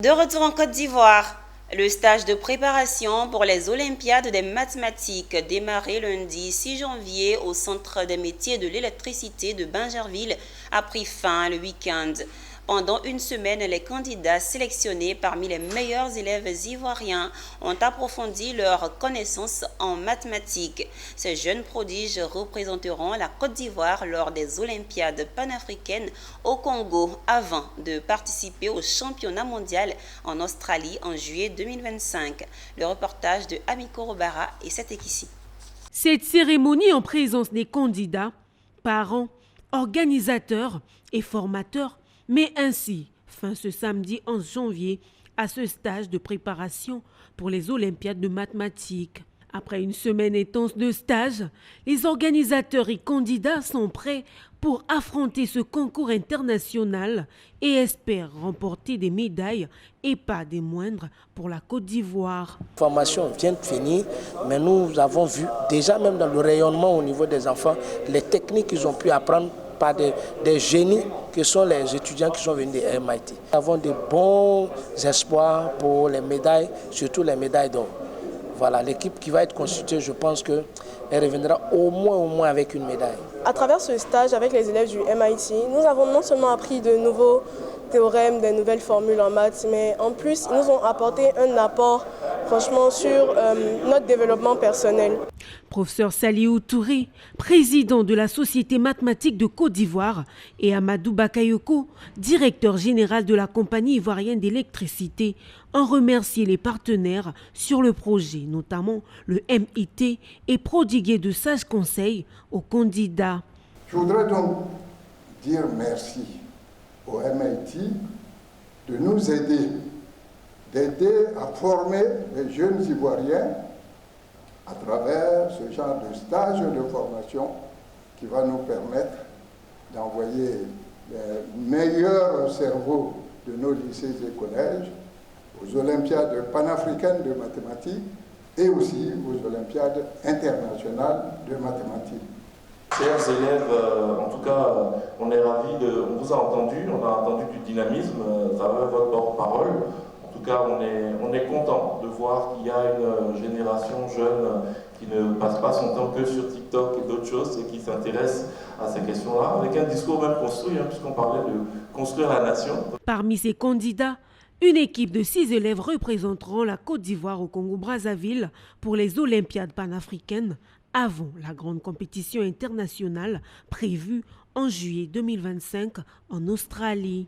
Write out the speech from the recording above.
De retour en Côte d'Ivoire, le stage de préparation pour les Olympiades des mathématiques démarré lundi 6 janvier au Centre des métiers de l'électricité de Bingerville a pris fin le week-end. Pendant une semaine, les candidats sélectionnés parmi les meilleurs élèves ivoiriens ont approfondi leurs connaissances en mathématiques. Ces jeunes prodiges représenteront la Côte d'Ivoire lors des Olympiades panafricaines au Congo avant de participer au championnat mondial en Australie en juillet 2025. Le reportage de Amiko Robara et Setekissi. Cette cérémonie en présence des candidats, parents, organisateurs et formateurs met ainsi fin ce samedi 11 janvier à ce stage de préparation pour les Olympiades de mathématiques. Après une semaine intense de stage, les organisateurs et candidats sont prêts pour affronter ce concours international et espèrent remporter des médailles et pas des moindres pour la Côte d'Ivoire. La formation vient de finir, mais nous avons vu déjà même dans le rayonnement au niveau des enfants, les techniques qu'ils ont pu apprendre par des génies que sont les étudiants qui sont venus de MIT. Nous avons de bons espoirs pour les médailles, surtout les médailles d'or. Voilà, l'équipe qui va être constituée, je pense qu'elle reviendra au moins avec une médaille. À travers ce stage avec les élèves du MIT, nous avons non seulement appris de nouveaux théorèmes, des nouvelles formules en maths, mais en plus, ils nous ont apporté un apport franchement sur notre développement personnel. Professeur Saliou Touré, président de la Société mathématique de Côte d'Ivoire, et Amadou Bakayoko, directeur général de la compagnie ivoirienne d'électricité, ont remercié les partenaires sur le projet, notamment le MIT, et prodigué de sages conseils aux candidats. Je voudrais donc dire merci au MIT de nous aider, d'aider à former les jeunes Ivoiriens à travers ce genre de stage de formation qui va nous permettre d'envoyer les meilleurs cerveaux de nos lycées et collèges aux Olympiades panafricaines de mathématiques et aussi aux Olympiades internationales de mathématiques. Chers élèves, en tout cas, on est ravis on vous a entendu, on a entendu du dynamisme à travers votre porte-parole. En tout cas, on est content de voir qu'il y a une génération jeune qui ne passe pas son temps que sur TikTok et d'autres choses et qui s'intéresse à ces questions-là, avec un discours même construit, puisqu'on parlait de construire la nation. Parmi ces candidats, une équipe de 6 élèves représenteront la Côte d'Ivoire au Congo-Brazzaville pour les Olympiades panafricaines avant la grande compétition internationale prévue en juillet 2025 en Australie.